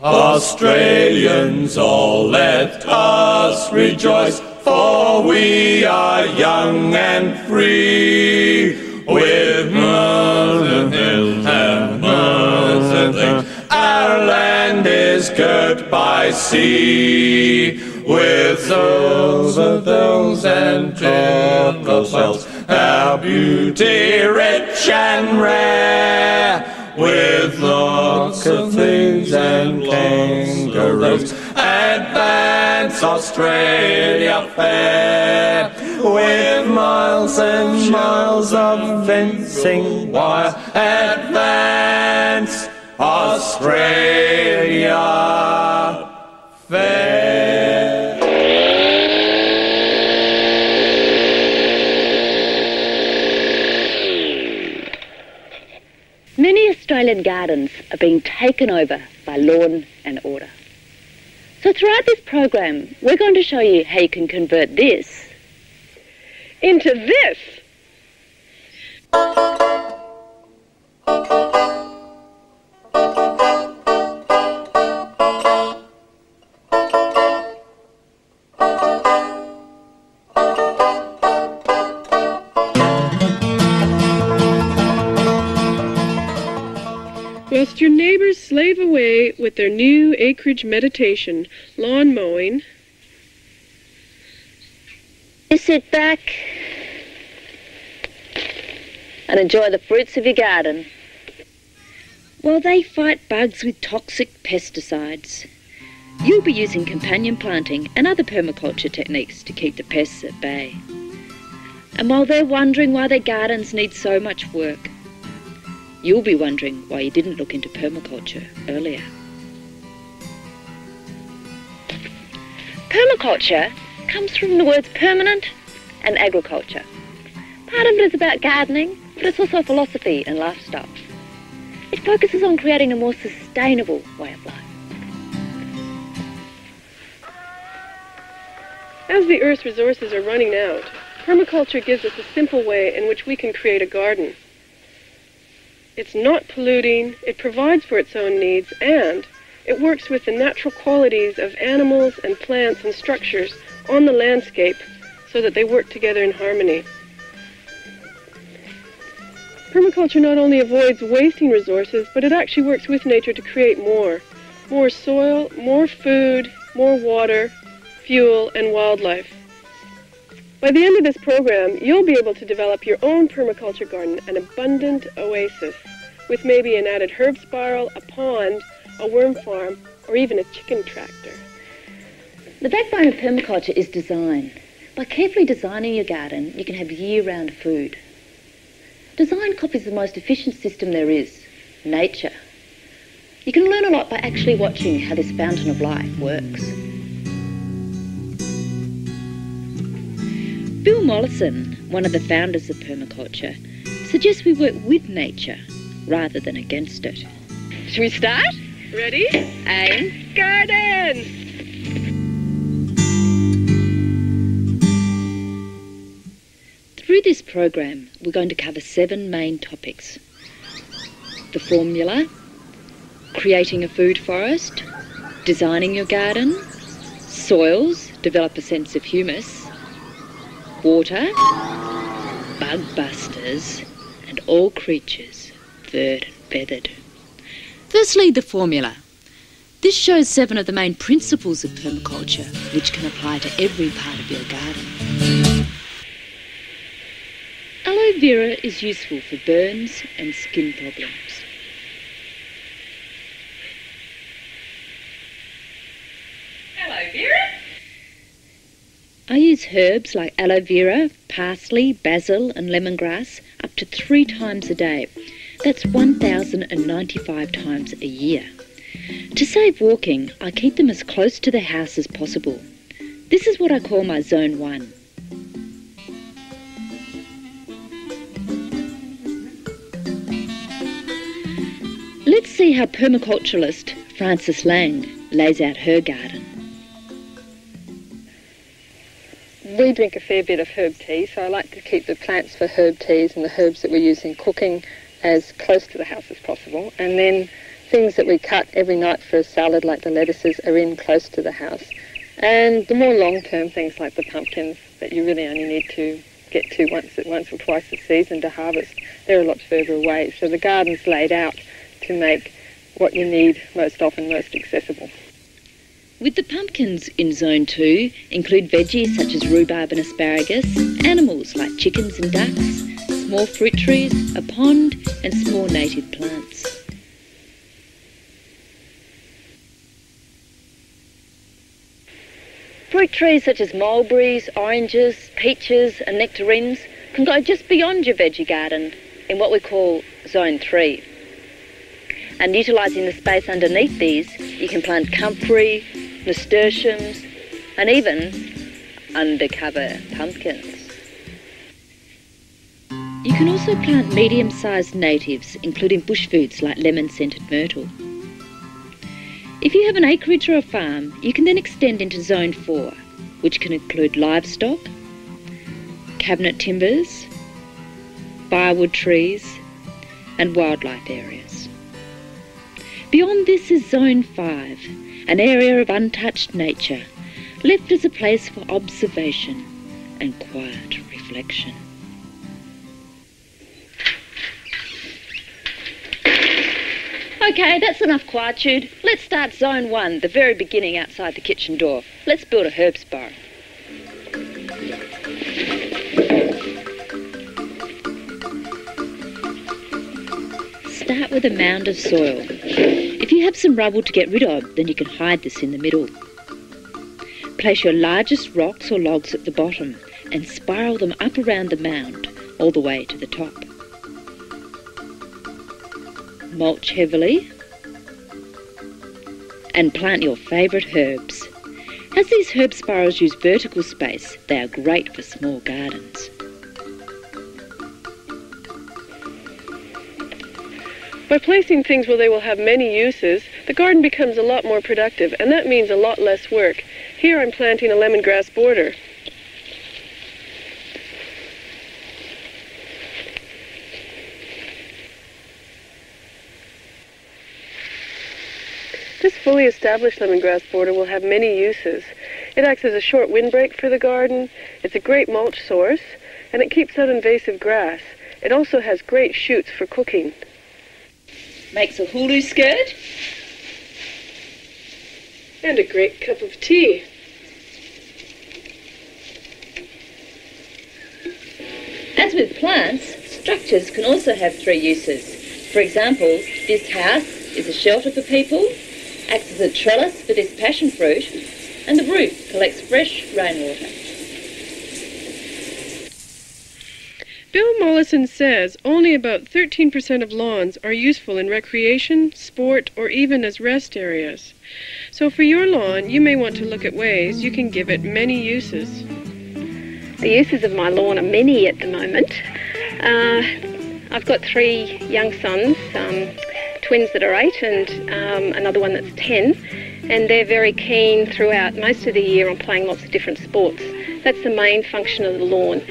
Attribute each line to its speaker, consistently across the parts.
Speaker 1: Australians, all let us rejoice, for we are young and free. With mountain hills and mountains, our land is girt by sea. With hills and timber bells, our beauty rich and rare. With lots of things and kangaroos, advance Australia fair. With miles and miles of fencing wire, advance Australia fair.
Speaker 2: Many Australian gardens are being taken over by lawn and order. So throughout this program, we're going to show you how you can convert this into this.
Speaker 3: Whilst your neighbors slave away with their new acreage meditation, lawn mowing,
Speaker 2: You sit back and enjoy the fruits of your garden while they fight bugs with toxic pesticides. You'll be using companion planting and other permaculture techniques to keep the pests at bay. And while they're wondering why their gardens need so much work, you'll be wondering why you didn't look into permaculture earlier. Permaculture comes from the words permanent and agriculture. Part of it is about gardening, but it's also philosophy and lifestyle. It focuses on creating a more sustainable way of life.
Speaker 3: as the Earth's resources are running out, permaculture gives us a simple way in which we can create a garden. It's not polluting, it provides for its own needs, and it works with the natural qualities of animals and plants and structures on the landscape so that they work together in harmony. Permaculture not only avoids wasting resources, but it actually works with nature to create more. More soil, more food, more water, fuel, and wildlife. By the end of this program, you'll be able to develop your own permaculture garden, an abundant oasis, with maybe an added herb spiral, a pond, a worm farm, or even a chicken tractor.
Speaker 2: The backbone of permaculture is design. By carefully designing your garden, you can have year-round food. Design copies the most efficient system there is, nature. You can learn a lot by actually watching how this fountain of life works. Bill Mollison, one of the founders of permaculture, suggests we work with nature rather than against it. Should we start?
Speaker 3: Ready?
Speaker 2: Aim.
Speaker 3: Garden!
Speaker 2: Through this program, we're going to cover 7 main topics. The formula, creating a food forest, designing your garden, soils, develop a sense of humus, water, bug busters, and all creatures, furred and feathered. Firstly, the formula. This shows 7 of the main principles of permaculture, which can apply to every part of your garden. Aloe vera is useful for burns and skin problems.
Speaker 3: Aloe vera?
Speaker 2: I use herbs like aloe vera, parsley, basil and lemongrass up to 3 times a day. That's 1,095 times a year. To save walking, I keep them as close to the house as possible. This is what I call my Zone 1. Let's see how permaculturalist Frances Lang lays out her garden.
Speaker 4: We drink a fair bit of herb tea, so I like to keep the plants for herb teas and the herbs that we use in cooking as close to the house as possible. And then things that we cut every night for a salad, like the lettuces, are in close to the house. And the more long-term things like the pumpkins that you really only need to get to once or twice a season to harvest, they're a lot further away. So the garden's laid out to make what you need most often most accessible.
Speaker 2: With the pumpkins in Zone 2 include veggies such as rhubarb and asparagus, animals like chickens and ducks, small fruit trees, a pond and small native plants. Fruit trees such as mulberries, oranges, peaches and nectarines can go just beyond your veggie garden in what we call Zone 3. And utilising the space underneath these, you can plant comfrey, nasturtiums and even undercover pumpkins. You can also plant medium-sized natives, including bush foods like lemon-scented myrtle. If you have an acreage or a farm, you can then extend into Zone 4, which can include livestock, cabinet timbers, firewood trees, and wildlife areas. Beyond this is Zone 5, an area of untouched nature, left as a place for observation and quiet reflection. Okay, that's enough quietude. Let's start Zone 1, the very beginning outside the kitchen door. Let's build a herbs bar. Start with a mound of soil. If you have some rubble to get rid of, then you can hide this in the middle. Place your largest rocks or logs at the bottom and spiral them up around the mound all the way to the top. Mulch heavily and plant your favourite herbs. As these herb spirals use vertical space, they are great for small gardens.
Speaker 3: By placing things where they will have many uses, the garden becomes a lot more productive, and that means a lot less work. Here I'm planting a lemongrass border. This fully established lemongrass border will have many uses. It acts as a short windbreak for the garden, it's a great mulch source, and it keeps out invasive grass. It also has great shoots for cooking.
Speaker 2: Makes a hulu skirt.
Speaker 3: And a great cup of tea.
Speaker 2: As with plants, structures can also have three uses. For example, this house is a shelter for people, acts as a trellis for this passion fruit, and the roof collects fresh rainwater.
Speaker 3: Bill Mollison says only about 13% of lawns are useful in recreation, sport, or even as rest areas. So for your lawn, you may want to look at ways you can give it many uses.
Speaker 4: The uses of my lawn are many at the moment. I've got 3 young sons, twins that are 8 and another one that's 10, and they're very keen throughout most of the year on playing lots of different sports. That's the main function of the lawn.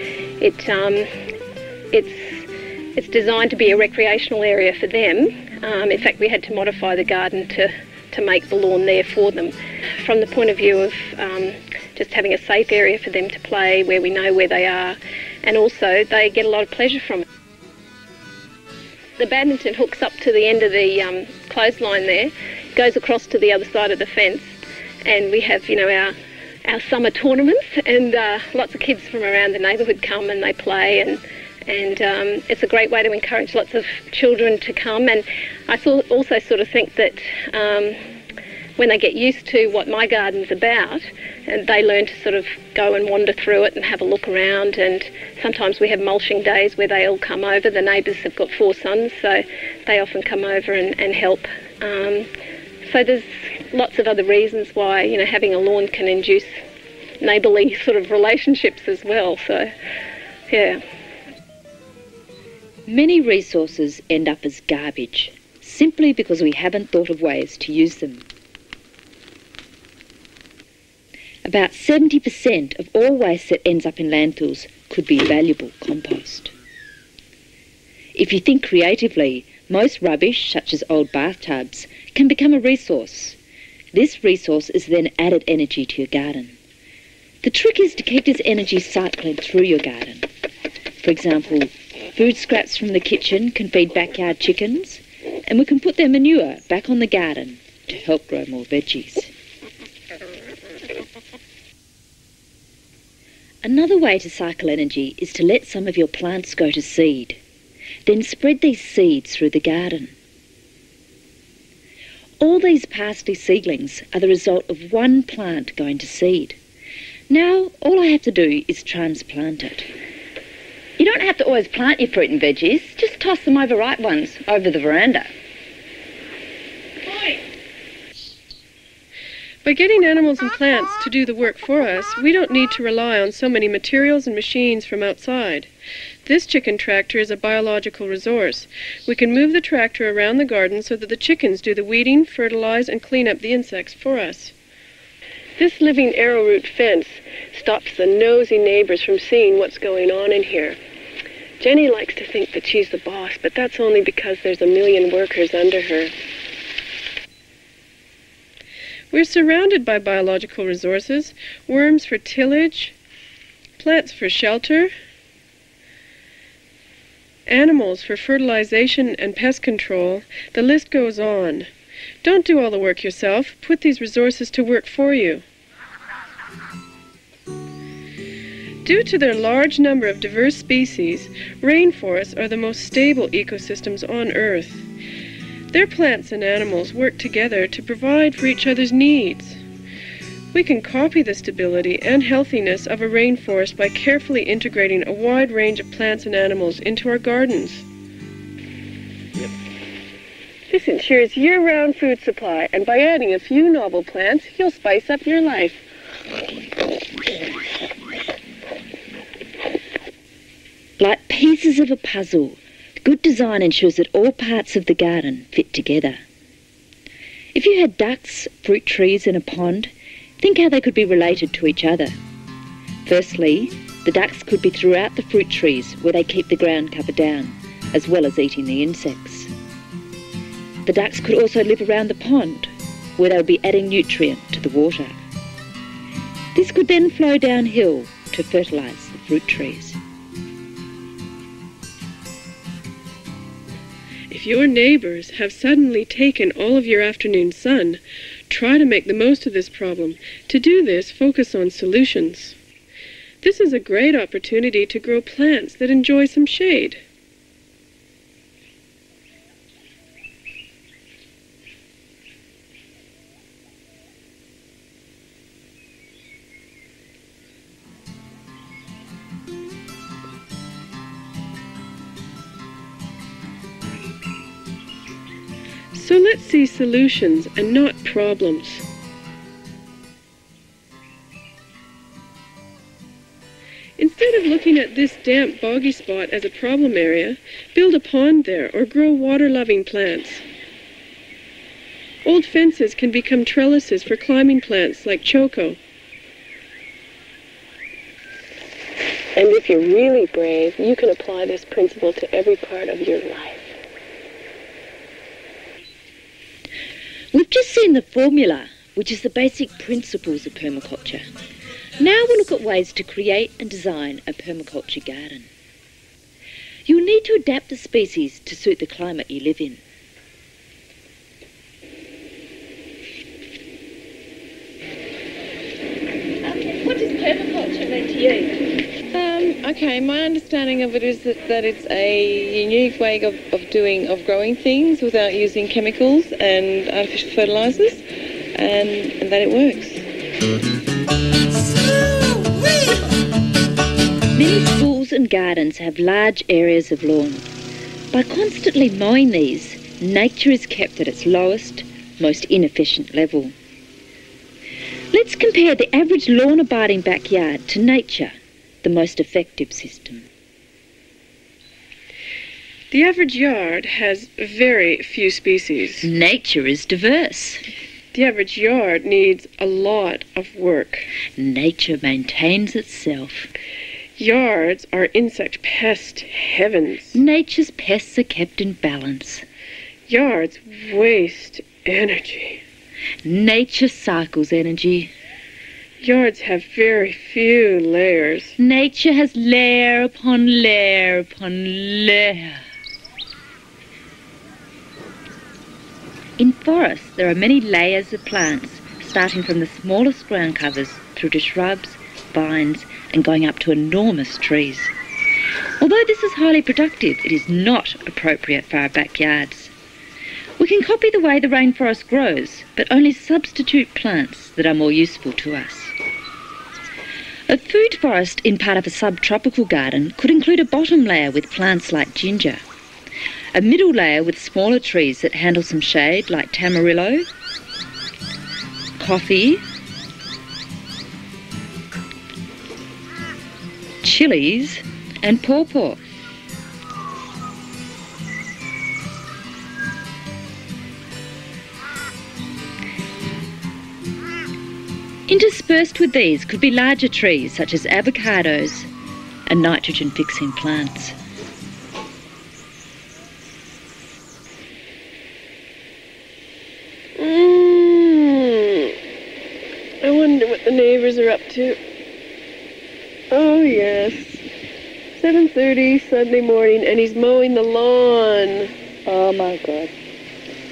Speaker 4: It's designed to be a recreational area for them. In fact, we had to modify the garden to make the lawn there for them. From the point of view of just having a safe area for them to play where we know where they are, and also they get a lot of pleasure from it. The badminton hooks up to the end of the clothesline there, goes across to the other side of the fence, and we have, our summer tournaments, and lots of kids from around the neighbourhood come and they play, and it's a great way to encourage lots of children to come. And I also sort of think that when they get used to what my garden's about, and they learn to sort of go and wander through it and have a look around, and sometimes we have mulching days where they all come over. The neighbours have got 4 sons, so they often come over and help. So there's lots of other reasons why, having a lawn can induce neighbourly sort of relationships as well, so, yeah.
Speaker 2: Many resources end up as garbage, simply because we haven't thought of ways to use them. About 70% of all waste that ends up in landfills could be valuable compost. If you think creatively, Most rubbish, such as old bathtubs, can become a resource. This resource is then added energy to your garden. The trick is to keep this energy cycling through your garden. For example, food scraps from the kitchen can feed backyard chickens, and we can put their manure back on the garden to help grow more veggies. Another way to cycle energy is to let some of your plants go to seed. Then spread these seeds through the garden. All these parsley seedlings are the result of one plant going to seed. Now, all I have to do is transplant it. You don't have to always plant your fruit and veggies. Just toss them over ripe ones over the veranda.
Speaker 3: By getting animals and plants to do the work for us, we don't need to rely on so many materials and machines from outside. This chicken tractor is a biological resource. We can move the tractor around the garden so that the chickens do the weeding, fertilize, and clean up the insects for us. This living arrowroot fence stops the nosy neighbors from seeing what's going on in here. Jenny likes to think that she's the boss, but that's only because there's a million workers under her. We're surrounded by biological resources: worms for tillage, plants for shelter, animals for fertilization and pest control. The list goes on. Don't do all the work yourself. Put these resources to work for you. Due to their large number of diverse species, rainforests are the most stable ecosystems on Earth. Their plants and animals work together to provide for each other's needs. We can copy the stability and healthiness of a rainforest by carefully integrating a wide range of plants and animals into our gardens. This ensures year-round food supply, and by adding a few novel plants, you'll spice up your life.
Speaker 2: Like pieces of a puzzle, good design ensures that all parts of the garden fit together. If you had ducks, fruit trees and a pond, think how they could be related to each other. Firstly, the ducks could be throughout the fruit trees where they keep the ground cover down, as well as eating the insects. The ducks could also live around the pond, where they would be adding nutrient to the water. This could then flow downhill to fertilise the fruit trees.
Speaker 3: If your neighbors have suddenly taken all of your afternoon sun, try to make the most of this problem. To do this, focus on solutions. This is a great opportunity to grow plants that enjoy some shade. So let's see solutions and not problems. Instead of looking at this damp, boggy spot as a problem area, build a pond there or grow water-loving plants. Old fences can become trellises for climbing plants like choco. And if you're really brave, you can apply this principle to every part of your life.
Speaker 2: We've just seen the formula, which is the basic principles of permaculture. Now we'll look at ways to create and design a permaculture garden. You'll need to adapt the species to suit the climate you live in. What does permaculture mean to you?
Speaker 5: Okay, my understanding of it is that it's a unique way of growing things without using chemicals and artificial fertilisers, and that it works.
Speaker 2: Many schools and gardens have large areas of lawn. By constantly mowing these, nature is kept at its lowest, most inefficient level. Let's compare the average lawn-abiding backyard to nature, the most effective system.
Speaker 3: The average yard has very few species.
Speaker 2: Nature is diverse.
Speaker 3: The average yard needs a lot of work.
Speaker 2: Nature maintains itself.
Speaker 3: Yards are insect pest heavens.
Speaker 2: Nature's pests are kept in balance.
Speaker 3: Yards waste energy.
Speaker 2: Nature cycles energy.
Speaker 3: Yards have very few layers.
Speaker 2: Nature has layer upon layer upon layer. In forests, there are many layers of plants, starting from the smallest ground covers through to shrubs, vines, and going up to enormous trees. Although this is highly productive, it is not appropriate for our backyards. We can copy the way the rainforest grows, but only substitute plants that are more useful to us. A food forest in part of a subtropical garden could include a bottom layer with plants like ginger, a middle layer with smaller trees that handle some shade like tamarillo, coffee, chilies and pawpaw. Interspersed with these could be larger trees such as avocados and nitrogen-fixing plants.
Speaker 3: I wonder what the neighbours are up to. Oh, yes. 7:30 Sunday morning, and he's mowing the lawn.
Speaker 2: Oh, my God.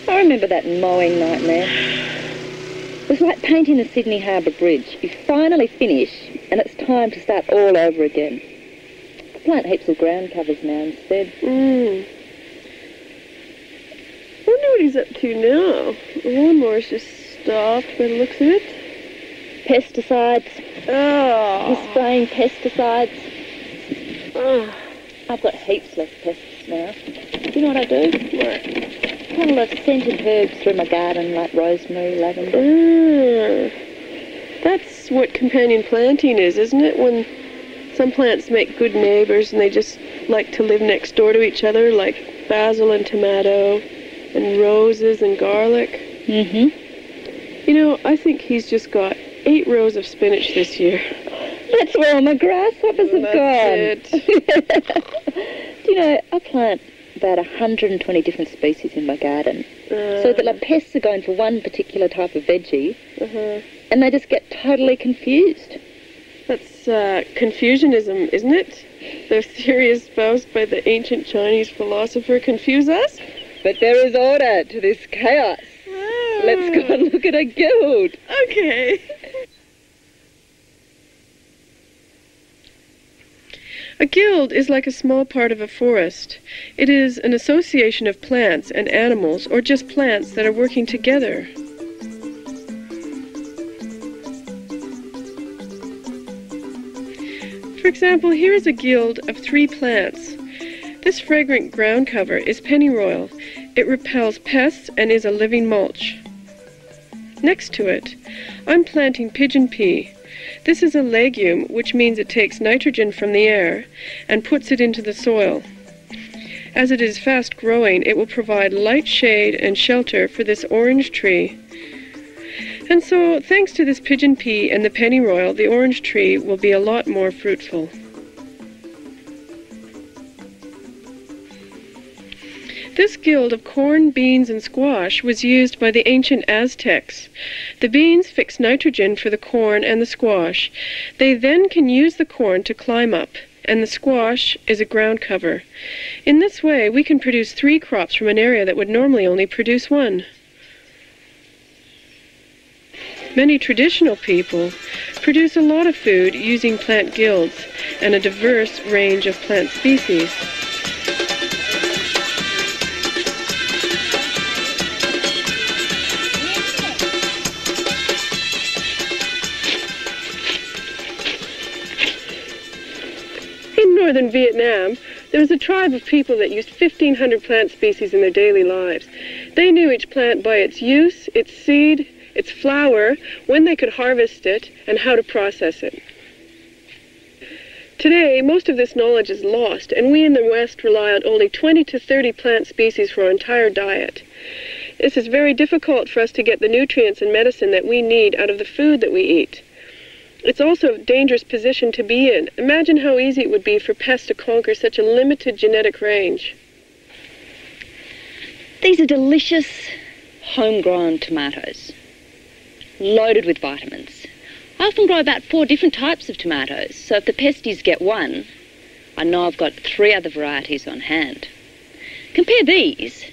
Speaker 2: I remember that mowing nightmare. It was like painting the Sydney Harbour Bridge. You finally finish, and it's time to start all over again. I plant heaps of ground covers now instead.
Speaker 3: I wonder what he's up to now. The lawnmower's just stopped by the looks of it.
Speaker 2: Pesticides.
Speaker 3: Oh.
Speaker 2: He's spraying pesticides.
Speaker 3: Oh.
Speaker 2: I've got heaps less pests now. Do you know what I do?
Speaker 3: What?
Speaker 2: Put a lot of scented herbs through my garden, like rosemary, lavender.
Speaker 3: That's what companion planting is, isn't it? When some plants make good neighbours and they just like to live next door to each other, like basil and tomato and roses and garlic.
Speaker 2: Mm-hmm.
Speaker 3: You know, I think he's just got 8 rows of spinach this year.
Speaker 2: That's where all my grasshoppers have gone. Do you know, I plant about 120 different species in my garden. So that like pests are going for one particular type of veggie, and they just get totally confused.
Speaker 3: That's Confucianism, isn't it? The theory espoused by the ancient Chinese philosopher Confuse us.
Speaker 2: But there is order to this chaos. Let's go and look at a guild.
Speaker 3: Okay. A guild is like a small part of a forest. It is an association of plants and animals, or just plants that are working together. For example, here is a guild of 3 plants. This fragrant ground cover is pennyroyal. It repels pests and is a living mulch. Next to it, I'm planting pigeon pea. This is a legume, which means it takes nitrogen from the air and puts it into the soil. As it is fast growing, it will provide light shade and shelter for this orange tree. And so, thanks to this pigeon pea and the pennyroyal, the orange tree will be a lot more fruitful. This guild of corn, beans, and squash was used by the ancient Aztecs. The beans fix nitrogen for the corn and the squash. They then can use the corn to climb up, and the squash is a ground cover. In this way, we can produce 3 crops from an area that would normally only produce 1. Many traditional people produce a lot of food using plant guilds and a diverse range of plant species. In northern Vietnam, there was a tribe of people that used 1,500 plant species in their daily lives. They knew each plant by its use, its seed, its flower, when they could harvest it, and how to process it. Today, most of this knowledge is lost, and we in the West rely on only 20 to 30 plant species for our entire diet. This is very difficult for us to get the nutrients and medicine that we need out of the food that we eat. It's also a dangerous position to be in. Imagine how easy it would be for pests to conquer such a limited genetic range.
Speaker 2: These are delicious homegrown tomatoes, loaded with vitamins. I often grow about 4 different types of tomatoes, so if the pesties get one, I know I've got 3 other varieties on hand. Compare these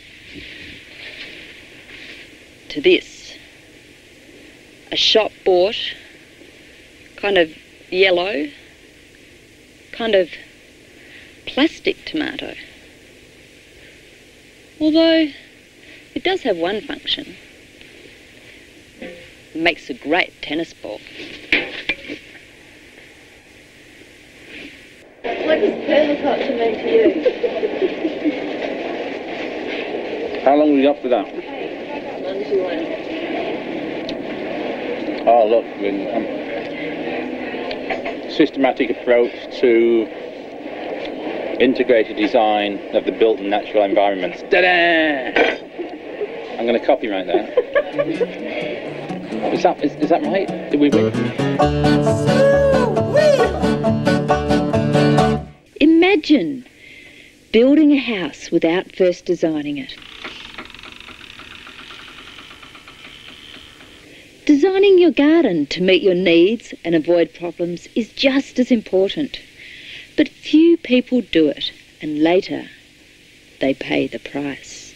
Speaker 2: to this. A shop-bought, kind of yellow, kind of plastic tomato. Although it does have one function. It makes a great tennis ball.
Speaker 6: What does permaculture mean to you?
Speaker 7: How long have we got for that?
Speaker 6: As long as you want.
Speaker 7: Oh, look, systematic approach to integrated design of the built and natural environments. Ta-da! I'm going to copyright that. Is that right? Did we win?
Speaker 2: Imagine building a house without first designing it. Designing your garden to meet your needs and avoid problems is just as important. But few people do it, and later they pay the price.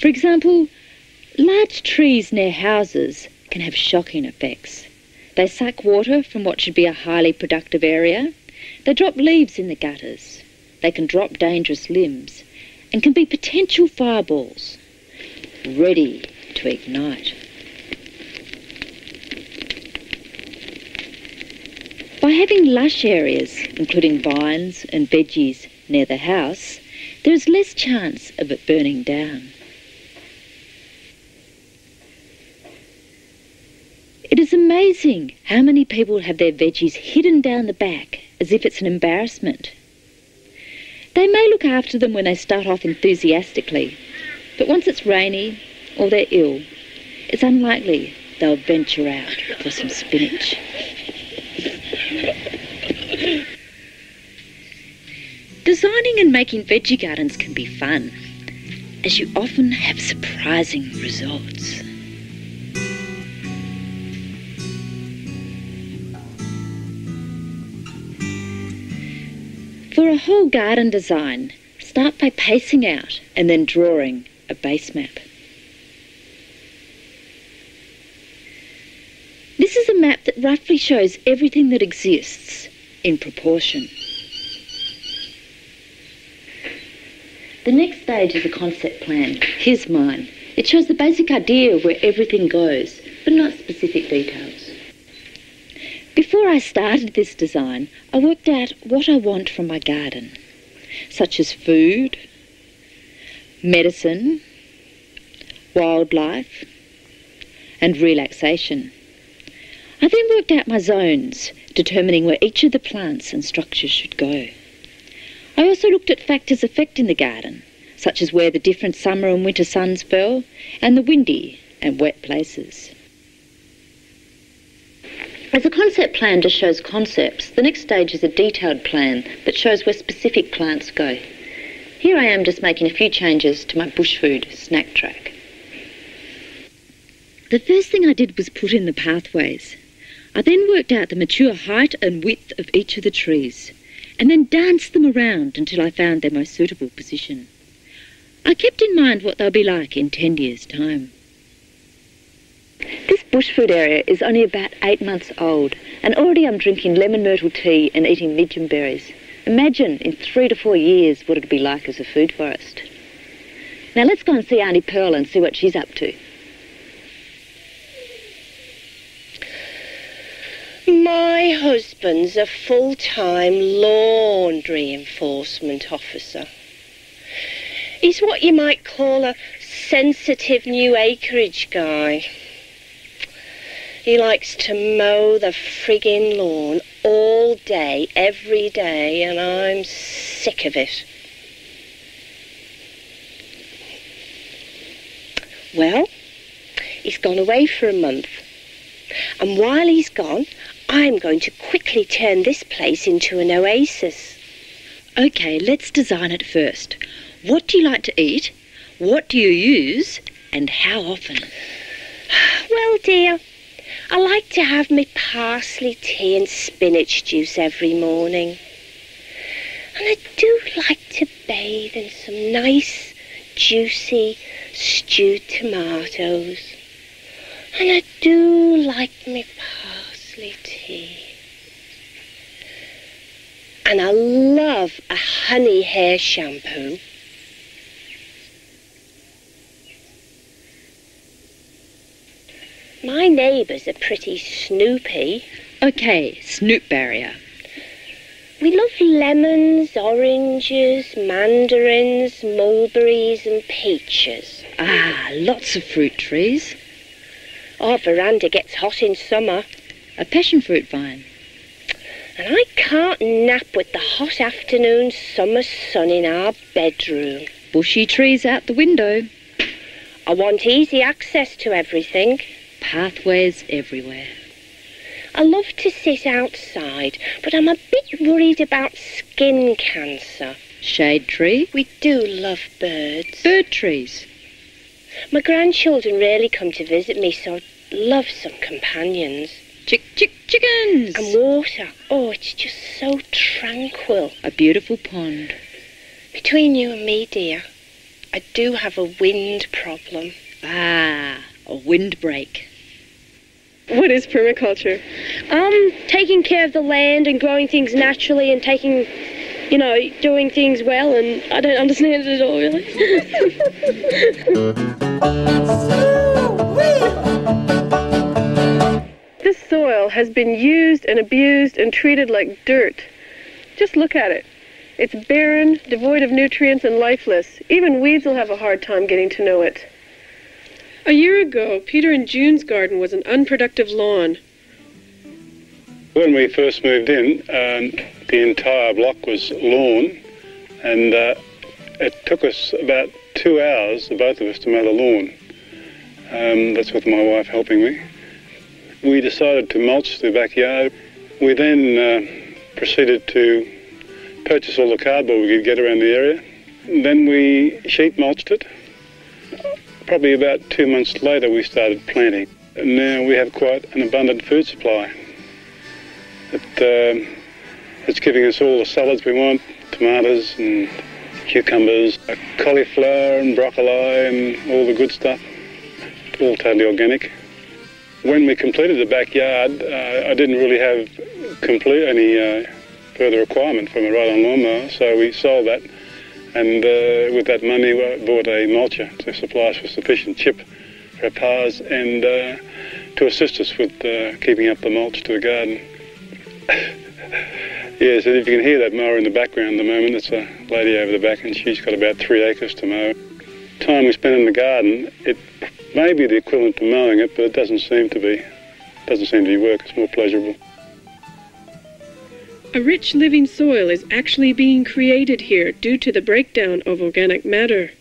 Speaker 2: For example, large trees near houses can have shocking effects. They suck water from what should be a highly productive area. They drop leaves in the gutters. They can drop dangerous limbs and can be potential fireballs, ready to ignite. By having lush areas, including vines and veggies near the house, there is less chance of it burning down. It is amazing how many people have their veggies hidden down the back as if it's an embarrassment. They may look after them when they start off enthusiastically, but once it's rainy or they're ill, it's unlikely they'll venture out for some spinach. Designing and making veggie gardens can be fun, as you often have surprising results. For a whole garden design, start by pacing out and then drawing a base map. This is a map that roughly shows everything that exists in proportion. The next stage is a concept plan. Here's mine. It shows the basic idea of where everything goes, but not specific details. Before I started this design, I worked out what I want from my garden, such as food, medicine, wildlife, and relaxation. I then worked out my zones, determining where each of the plants and structures should go. I also looked at factors affecting the garden, such as where the different summer and winter suns fell, and the windy and wet places. As a concept plan just shows concepts, the next stage is a detailed plan that shows where specific plants go. Here I am just making a few changes to my bush food snack track. The first thing I did was put in the pathways. I then worked out the mature height and width of each of the trees, and then danced them around until I found their most suitable position. I kept in mind what they'll be like in 10 years' time. This bush food area is only about 8 months old, and already I'm drinking lemon myrtle tea and eating midgeon berries. Imagine in 3 to 4 years what it'd be like as a food forest. Now let's go and see Auntie Pearl and see what she's up to.
Speaker 8: My husband's a full-time laundry enforcement officer. He's what you might call a sensitive new acreage guy. He likes to mow the friggin' lawn all day, every day, and I'm sick of it. Well, he's gone away for a month. And while he's gone, I'm going to quickly turn this place into an oasis.
Speaker 2: Okay, let's design it first. What do you like to eat? What do you use? And how often?
Speaker 8: Well, dear, I like to have my parsley tea and spinach juice every morning. And I do like to bathe in some nice, juicy, stewed tomatoes. And I do like my parsley tea. And I love a honey hair shampoo. My neighbours are pretty snoopy.
Speaker 2: Okay, snoop barrier.
Speaker 8: We love lemons, oranges, mandarins, mulberries and peaches.
Speaker 2: Ah, lots of fruit trees.
Speaker 8: Our veranda gets hot in summer.
Speaker 2: A passion fruit vine.
Speaker 8: And I can't nap with the hot afternoon summer sun in our bedroom.
Speaker 2: Bushy trees out the window.
Speaker 8: I want easy access to everything.
Speaker 2: Pathways everywhere.
Speaker 8: I love to sit outside, but I'm a bit worried about skin cancer.
Speaker 2: Shade tree.
Speaker 8: We do love birds.
Speaker 2: Bird trees.
Speaker 8: My grandchildren rarely come to visit me, so I'd love some companions.
Speaker 2: Chickens.
Speaker 8: And water. Oh, it's just so tranquil.
Speaker 2: A beautiful pond.
Speaker 8: Between you and me, dear, I do have a wind problem.
Speaker 2: Ah, a windbreak.
Speaker 3: What is permaculture?
Speaker 6: Taking care of the land and growing things naturally and taking, doing things well, and I don't understand it at all, really.
Speaker 3: This soil has been used and abused and treated like dirt. Just look at it. It's barren, devoid of nutrients, and lifeless. Even weeds will have a hard time getting to know it. A year ago, Peter and June's garden was an unproductive lawn.
Speaker 9: When we first moved in, the entire block was lawn, and it took us about 2 hours, the both of us, to mow the lawn. That's with my wife helping me. We decided to mulch the backyard. We then proceeded to purchase all the cardboard we could get around the area. Then we sheet mulched it. Probably about 2 months later we started planting. And now we have quite an abundant food supply. It's giving us all the salads we want, tomatoes and cucumbers, cauliflower and broccoli and all the good stuff. All totally organic. When we completed the backyard, I didn't really have any further requirement from a ride-on lawnmower, so we sold that. And with that money, we bought a mulcher to supply us with sufficient chip for our paths and to assist us with keeping up the mulch to the garden. Yes, and if you can hear that mower in the background at the moment, it's a lady over the back, and she's got about 3 acres to mow. The time we spend in the garden, it may be the equivalent to mowing it, but it doesn't seem to be. It doesn't seem to be work. It's more pleasurable.
Speaker 3: A rich living soil is actually being created here due to the breakdown of organic matter.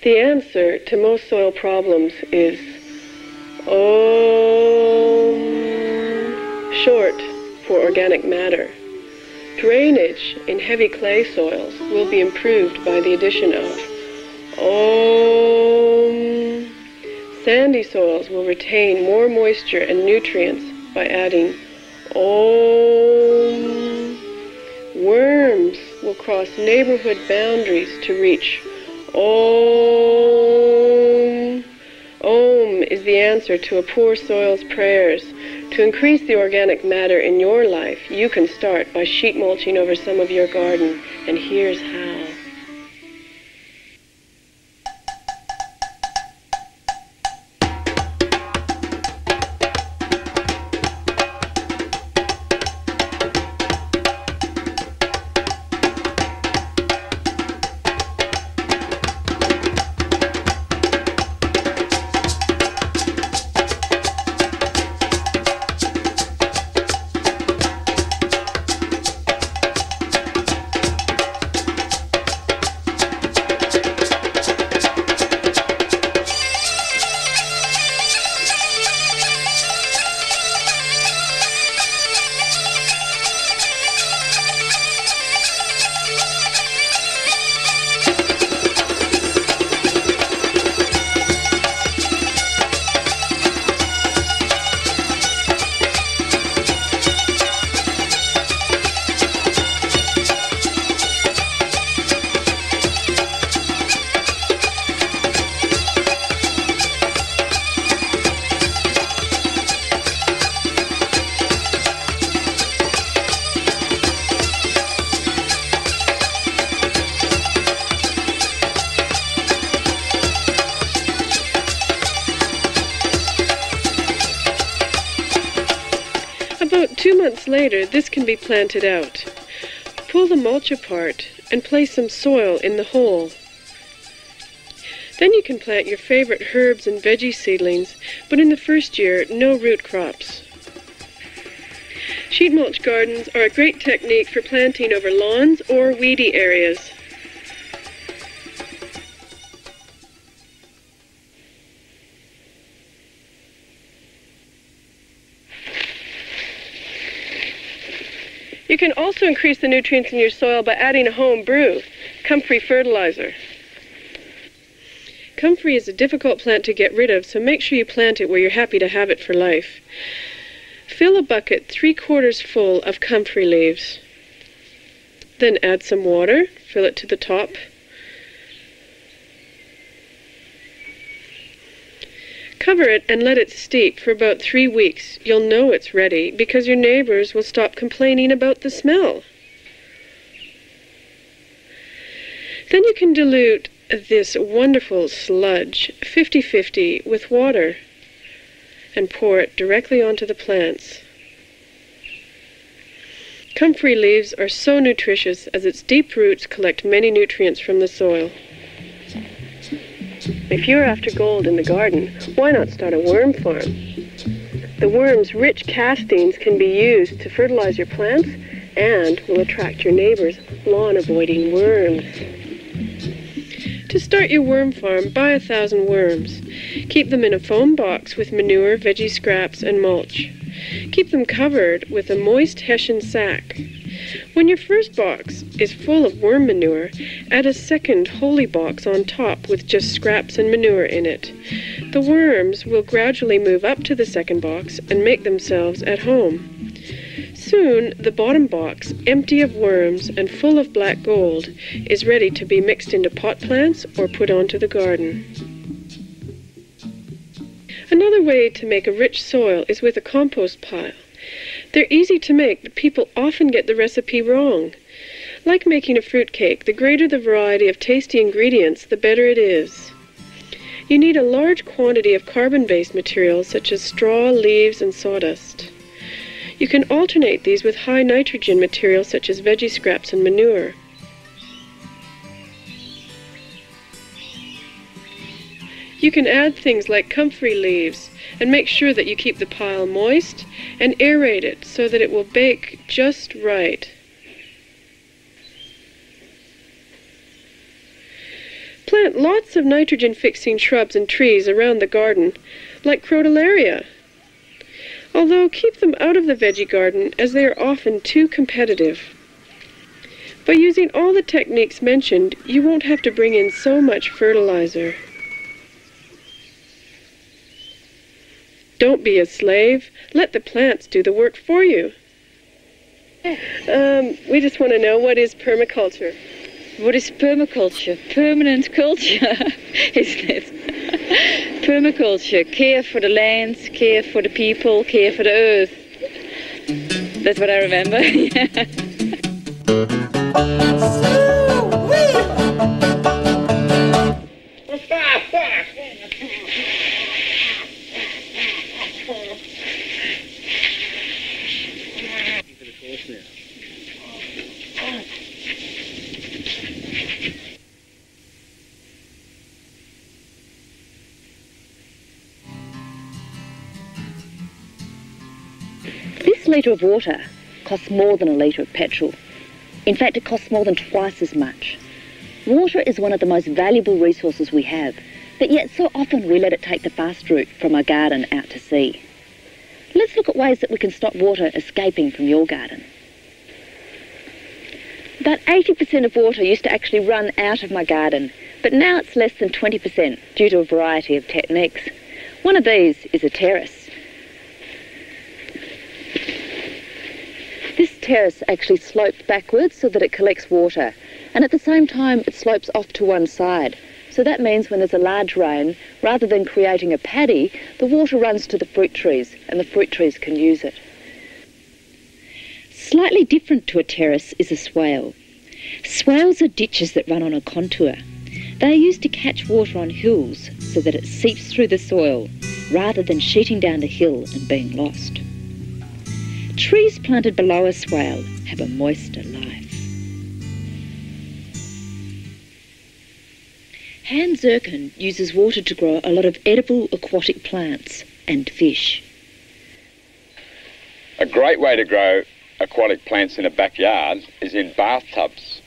Speaker 3: The answer to most soil problems is OM, short for organic matter. Drainage in heavy clay soils will be improved by the addition of OM. Sandy soils will retain more moisture and nutrients by adding Om. Worms will cross neighborhood boundaries to reach Om. Om is the answer to a poor soil's prayers. To increase the organic matter in your life, you can start by sheet mulching over some of your garden, and here's how. 2 months later, this can be planted out. Pull the mulch apart and place some soil in the hole. Then you can plant your favorite herbs and veggie seedlings, but in the first year, no root crops. Sheet mulch gardens are a great technique for planting over lawns or weedy areas. You can also increase the nutrients in your soil by adding a home brew, comfrey fertilizer. Comfrey is a difficult plant to get rid of, so make sure you plant it where you're happy to have it for life. Fill a bucket 3/4 full of comfrey leaves. Then add some water, fill it to the top. Cover it and let it steep for about 3 weeks. You'll know it's ready because your neighbors will stop complaining about the smell. Then you can dilute this wonderful sludge 50-50 with water and pour it directly onto the plants. Comfrey leaves are so nutritious as its deep roots collect many nutrients from the soil. If you're after gold in the garden, why not start a worm farm? The worm's rich castings can be used to fertilize your plants and will attract your neighbor's lawn-avoiding worms. To start your worm farm, buy 1,000 worms. Keep them in a foam box with manure, veggie scraps, and mulch. Keep them covered with a moist hessian sack. When your first box is full of worm manure, add a second holy box on top with just scraps and manure in it. The worms will gradually move up to the second box and make themselves at home. Soon, the bottom box, empty of worms and full of black gold, is ready to be mixed into pot plants or put onto the garden. Another way to make a rich soil is with a compost pile. They're easy to make, but people often get the recipe wrong. Like making a fruit cake, the greater the variety of tasty ingredients, the better it is. You need a large quantity of carbon-based materials such as straw, leaves, and sawdust. You can alternate these with high nitrogen materials such as veggie scraps and manure. You can add things like comfrey leaves and make sure that you keep the pile moist and aerate it so that it will bake just right. Plant lots of nitrogen-fixing shrubs and trees around the garden, like crotalaria. Although keep them out of the veggie garden as they are often too competitive. By using all the techniques mentioned, you won't have to bring in so much fertilizer. Don't be a slave. Let the plants do the work for you. We just want to know, what is permaculture?
Speaker 2: What is permaculture? Permanent culture, isn't it? Permaculture, care for the lands, care for the people, care for the earth. That's what I remember. This litre of water costs more than a litre of petrol. In fact, it costs more than twice as much. Water is one of the most valuable resources we have, but yet so often we let it take the fast route from our garden out to sea. Let's look at ways that we can stop water escaping from your garden. About 80% of water used to actually run out of my garden, but now it's less than 20% due to a variety of techniques. One of these is a terrace. This terrace actually slopes backwards so that it collects water, and at the same time it slopes off to one side. So that means when there's a large rain, rather than creating a paddy, the water runs to the fruit trees and the fruit trees can use it. Slightly different to a terrace is a swale. Swales are ditches that run on a contour. They are used to catch water on hills so that it seeps through the soil rather than sheeting down the hill and being lost. trees planted below a swale have a moister life. Hans Zirkin uses water to grow a lot of edible aquatic plants and fish.
Speaker 10: A great way to grow aquatic plants in a backyard is in bathtubs.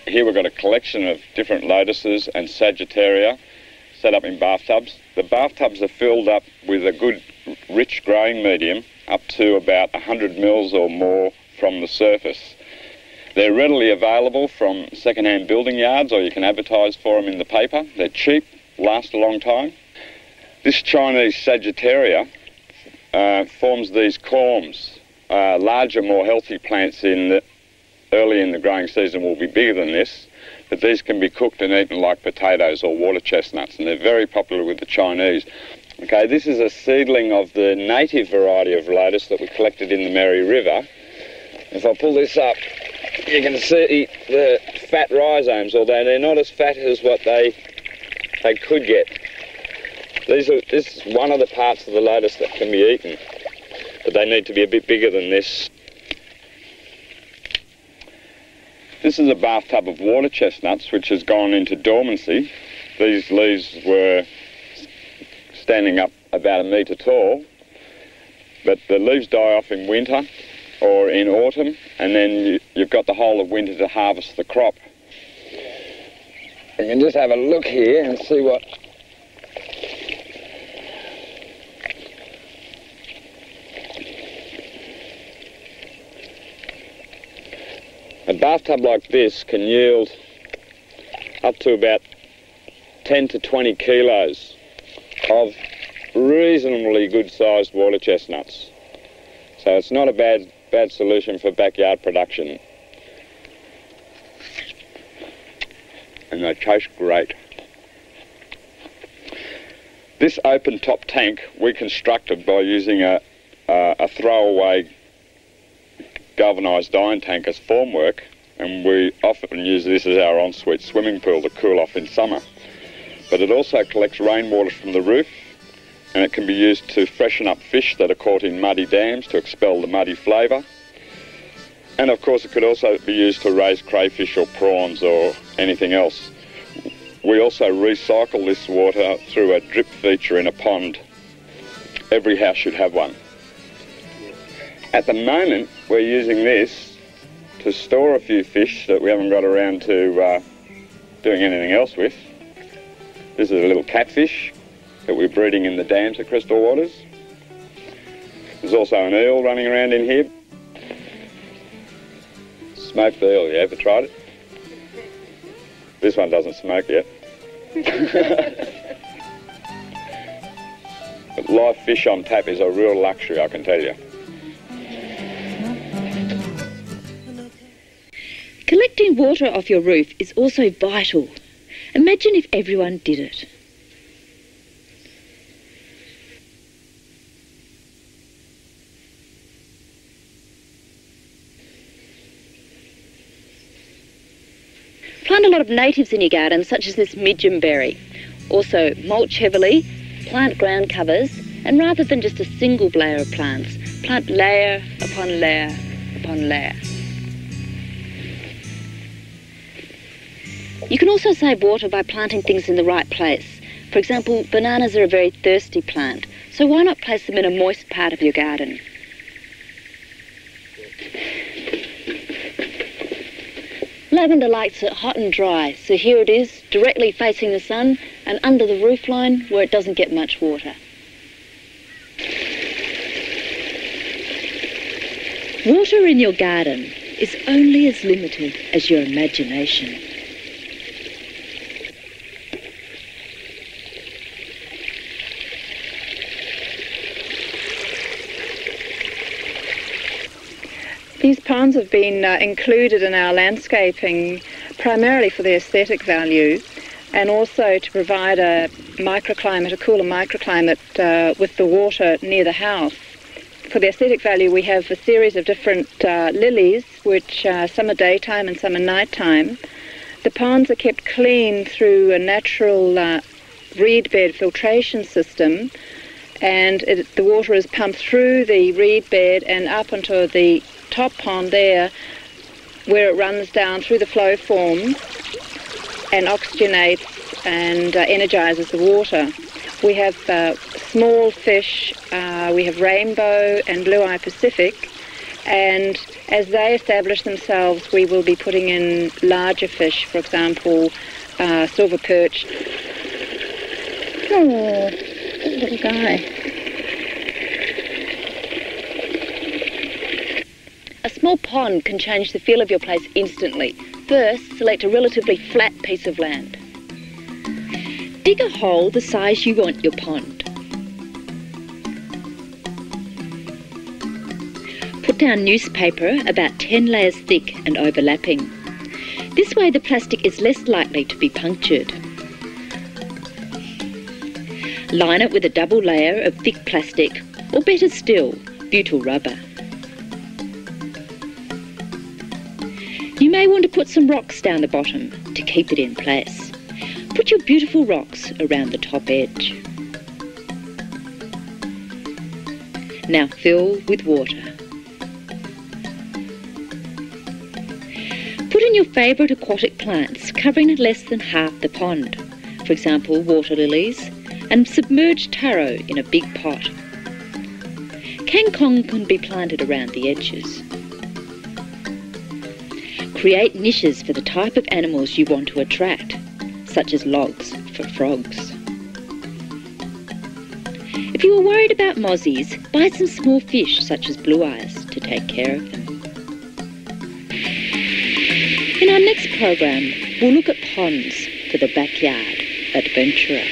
Speaker 10: Here we've got a collection of different lotuses and sagittaria set up in bathtubs. The bathtubs are filled up with a good rich growing medium up to about 100 mils or more from the surface. They're readily available from second-hand building yards, or you can advertise for them in the paper. They're cheap, last a long time. This Chinese sagittaria forms these corms. Larger, more healthy plants early in the growing season will be bigger than this, but these can be cooked and eaten like potatoes or water chestnuts, and they're very popular with the Chinese. Okay, this is a seedling of the native variety of lotus that we collected in the Mary River. If I pull this up, you can see the fat rhizomes, although they're not as fat as what they could get. This is one of the parts of the lotus that can be eaten, but they need to be a bit bigger than this. This is a bathtub of water chestnuts which has gone into dormancy. These leaves were standing up about 1 metre tall, but the leaves die off in winter or in autumn, and then you've got the whole of winter to harvest the crop. You can just have a look here and see what... A bathtub like this can yield up to about 10 to 20 kilos of reasonably good-sized water chestnuts. So it's not a bad solution for backyard production. And they taste great. This open top tank we constructed by using a throwaway galvanised iron tank as formwork, and we often use this as our ensuite swimming pool to cool off in summer. But it also collects rainwater from the roof, and it can be used to freshen up fish that are caught in muddy dams to expel the muddy flavour. And of course it could also be used to raise crayfish or prawns or anything else. We also recycle this water through a drip feature in a pond. Every house should have one. At the moment we're using this to store a few fish that we haven't got around to doing anything else with. This is a little catfish that we're breeding in the dams at Crystal Waters. There's also an eel running around in here. Smoked eel, you ever tried it? This one doesn't smoke yet. But live fish on tap is a real luxury, I can tell you.
Speaker 2: Collecting water off your roof is also vital. Imagine if everyone did it. Plant a lot of natives in your garden, such as this midgeonberry. Also, mulch heavily, plant ground covers, and rather than just a single layer of plants, plant layer upon layer upon layer. You can also save water by planting things in the right place. For example, bananas are a very thirsty plant, so why not place them in a moist part of your garden? Lavender likes it hot and dry, so here it is, directly facing the sun and under the roofline where it doesn't get much water. Water in your garden is only as limited as your imagination.
Speaker 11: These ponds have been included in our landscaping primarily for their aesthetic value, and also to provide a microclimate, a cooler microclimate with the water near the house. For the aesthetic value, we have a series of different lilies, which some are daytime and some are nighttime. The ponds are kept clean through a natural reed bed filtration system, and the water is pumped through the reed bed and up onto the top pond there, where it runs down through the flow form and oxygenates and energises the water. We have small fish, we have rainbow and blue-eye Pacific, and as they establish themselves, we will be putting in larger fish, for example, silver perch. Oh, little guy.
Speaker 2: A small pond can change the feel of your place instantly. First, select a relatively flat piece of land. Dig a hole the size you want your pond. Put down newspaper about 10 layers thick and overlapping. This way the plastic is less likely to be punctured. Line it with a double layer of thick plastic, or better still, butyl rubber. You may want to put some rocks down the bottom to keep it in place. Put your beautiful rocks around the top edge. Now fill with water. Put in your favourite aquatic plants, covering less than half the pond. For example, water lilies, and submerge taro in a big pot. Kangkong can be planted around the edges. Create niches for the type of animals you want to attract, such as logs for frogs. If you are worried about mozzies, buy some small fish such as blue eyes to take care of them. In our next program, we'll look at ponds for the backyard adventurer.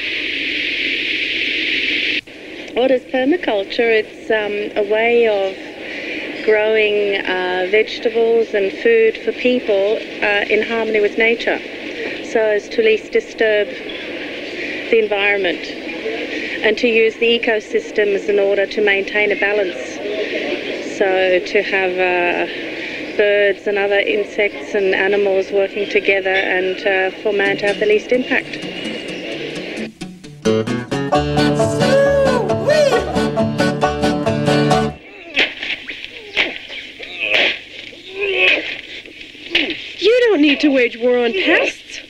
Speaker 11: What is permaculture? It's a way of growing vegetables and food for people in harmony with nature, so as to least disturb the environment and to use the ecosystems in order to maintain a balance. So to have birds and other insects and animals working together and for man to have the least impact.
Speaker 3: You don't need to wage war on pests.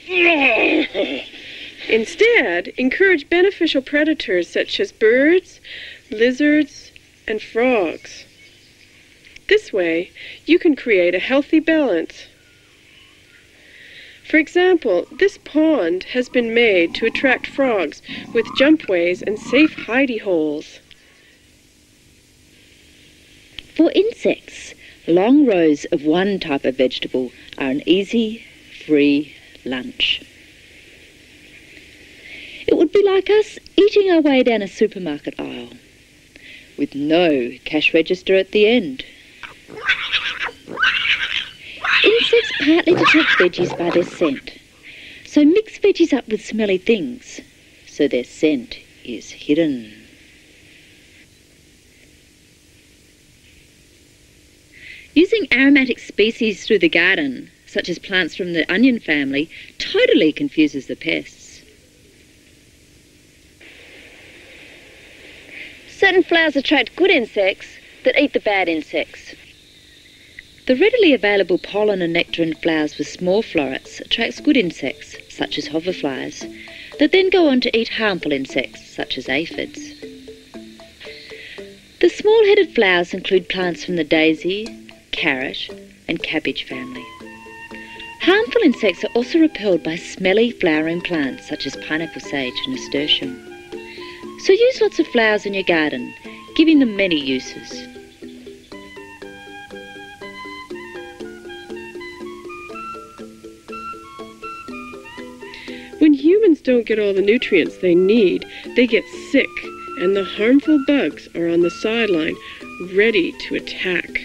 Speaker 3: Instead, encourage beneficial predators such as birds, lizards, and frogs. This way, you can create a healthy balance. For example, this pond has been made to attract frogs with jumpways and safe hidey holes.
Speaker 2: For insects, long rows of one type of vegetable are an easy, free lunch. It would be like us eating our way down a supermarket aisle, with no cash register at the end. Insects partly detect veggies by their scent, so mix veggies up with smelly things, so their scent is hidden. Using aromatic species through the garden, such as plants from the onion family, totally confuses the pests.
Speaker 6: Certain flowers attract good insects that eat the bad insects.
Speaker 2: The readily available pollen and nectar in flowers with small florets attracts good insects, such as hoverflies, that then go on to eat harmful insects, such as aphids. The small-headed flowers include plants from the daisy, carrot and cabbage family. Harmful insects are also repelled by smelly flowering plants such as pineapple sage and nasturtium. So use lots of flowers in your garden, giving them many uses.
Speaker 3: When humans don't get all the nutrients they need, they get sick, and the harmful bugs are on the sideline, ready to attack.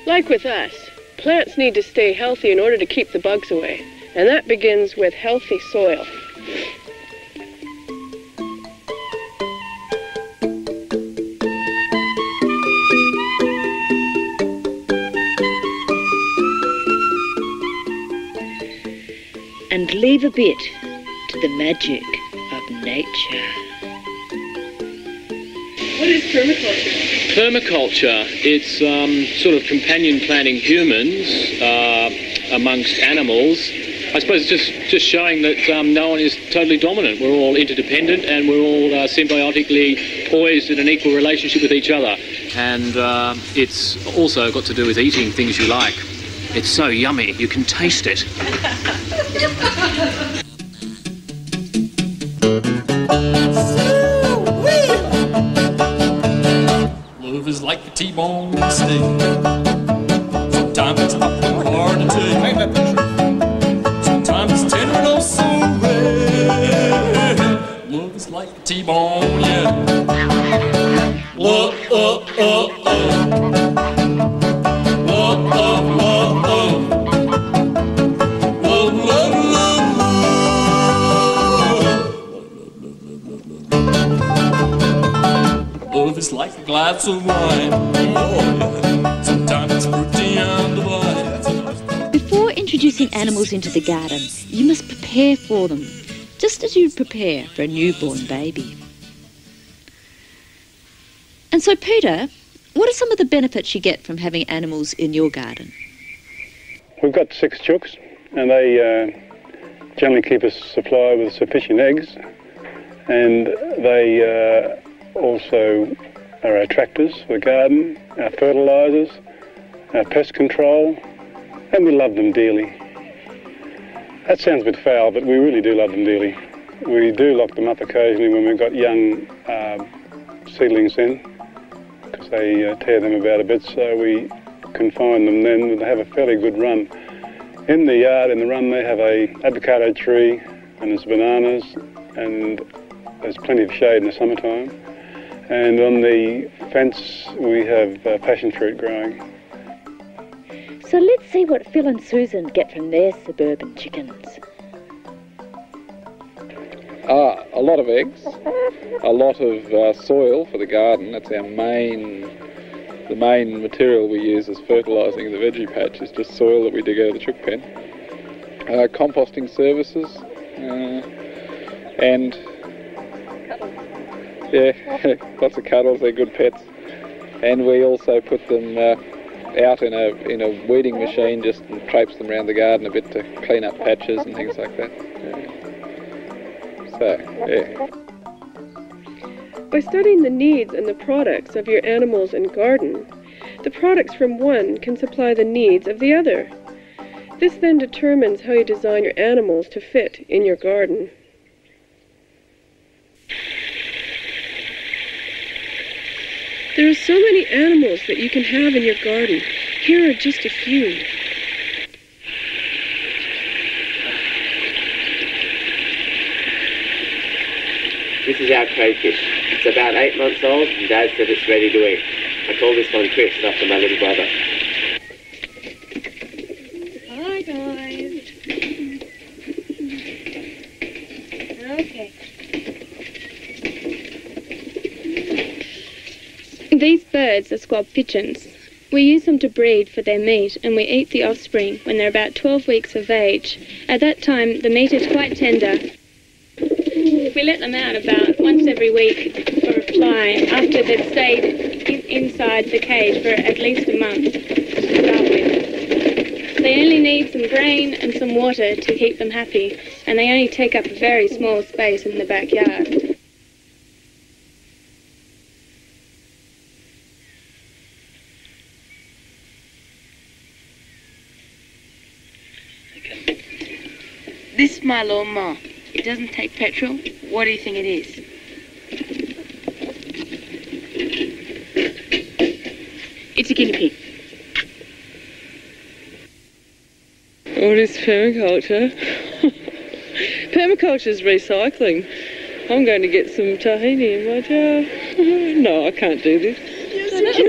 Speaker 3: Like with us, plants need to stay healthy in order to keep the bugs away, and that begins with healthy soil.
Speaker 2: and leave a bit to the magic of nature.
Speaker 3: What is permaculture?
Speaker 12: Permaculture, it's sort of companion planting humans amongst animals. I suppose it's just showing that no one is totally dominant. We're all interdependent and we're all symbiotically poised in an equal relationship with each other. And it's also got to do with eating things you like. It's so yummy, you can taste it.
Speaker 1: Love is like a T-bone steak. Sometimes it's hot and hard to take. Sometimes it's tender and oh so red. Love is like a T-bone, yeah. Love, love, love, love. Love, love, love, love. Love, love, love, love. Love is like a glass of wine. Oh, yeah. Sometimes it's fruity and divine.
Speaker 2: Before introducing animals into the garden, you must prepare for them, just as you'd prepare for a newborn baby. And so, Peter, what are some of the benefits you get from having animals in your garden?
Speaker 9: We've got 6 chooks, and they generally keep us supplied with sufficient eggs, and they also are our tractors for the garden, our fertilisers, our pest control, and we love them dearly. That sounds a bit foul, but we really do love them dearly. We do lock them up occasionally when we've got young seedlings in, because they tear them about a bit, so we confine them then. They have a fairly good run. In the yard, in the run, they have a avocado tree, and there's bananas, and there's plenty of shade in the summertime. And on the fence, we have passion fruit growing.
Speaker 2: So let's see what Phil and Susan get from their suburban chickens.
Speaker 7: A lot of eggs, a lot of soil for the garden. That's our the main material we use as fertilising the veggie patch is just soil that we dig out of the chook pen. Composting services, and yeah, lots of cuddles. They're good pets, and we also put them out in a weeding machine, just and traipse them around the garden a bit to clean up patches and things like that. So, yeah.
Speaker 3: By studying the needs and the products of your animals and garden, the products from one can supply the needs of the other. This then determines how you design your animals to fit in your garden. There are so many animals that you can have in your garden. Here are just a few.
Speaker 13: This is our crayfish. It's about 8 months old, and Dad said it's ready to eat. I call this one Twist after my little brother.
Speaker 6: Hi guys. Okay.
Speaker 14: These birds are squab pigeons. We use them to breed for their meat, and we eat the offspring when they're about 12 weeks of age. At that time, the meat is quite tender. We let them out about once every week for a fly after they've stayed inside the cage for at least a month to start with. They only need some grain and some water to keep them happy, and they only take up a very small space in the backyard.
Speaker 5: This is my lawnmower. It doesn't take petrol. What do you think it is? It's a guinea pig.
Speaker 3: What is permaculture? Permaculture is recycling. I'm going to get some tahini in my jar. No, I can't do this.
Speaker 6: Yes, you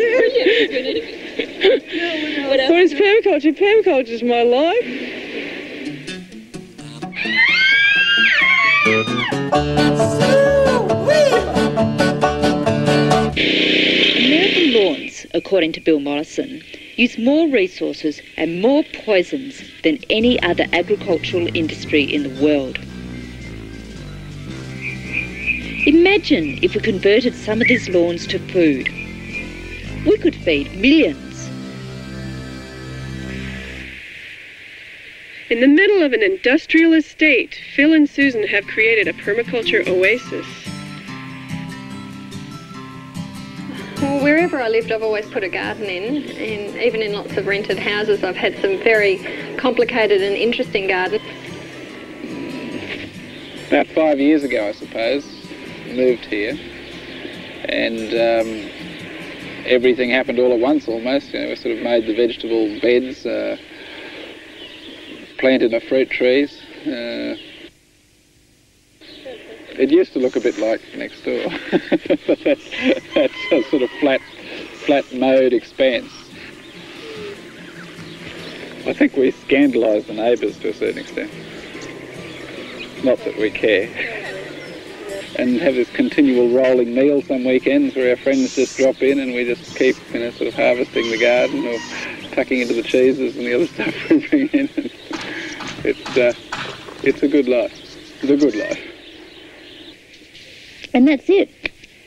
Speaker 6: can.
Speaker 3: What is permaculture? Permaculture is my life.
Speaker 2: American lawns, according to Bill Mollison, use more resources and more poisons than any other agricultural industry in the world. Imagine if we converted some of these lawns to food. We could feed millions.
Speaker 3: In the middle of an industrial estate, Phil and Susan have created a permaculture oasis.
Speaker 4: Well, wherever I lived, I've always put a garden in, and even in lots of rented houses, I've had some very complicated and interesting gardens.
Speaker 7: About 5 years ago, I suppose, moved here, and everything happened all at once almost. You know, we sort of made the vegetable beds, planted our fruit trees. It used to look a bit like next door. That's a sort of flat mowed expanse. I think we scandalise the neighbours to a certain extent. Not that we care. And have this continual rolling meal some weekends where our friends just drop in and we just keep, you know, sort of harvesting the garden or tucking into the cheeses and the other stuff we bring in. It's a good life. It's a good life.
Speaker 2: And that's it.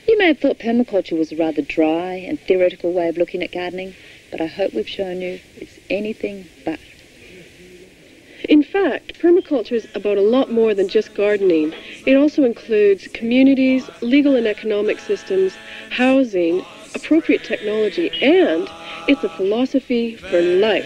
Speaker 2: You may have thought permaculture was a rather dry and theoretical way of looking at gardening, but I hope we've shown you it's anything but.
Speaker 3: In fact, permaculture is about a lot more than just gardening. It also includes communities, legal and economic systems, housing, appropriate technology, and it's a philosophy for life.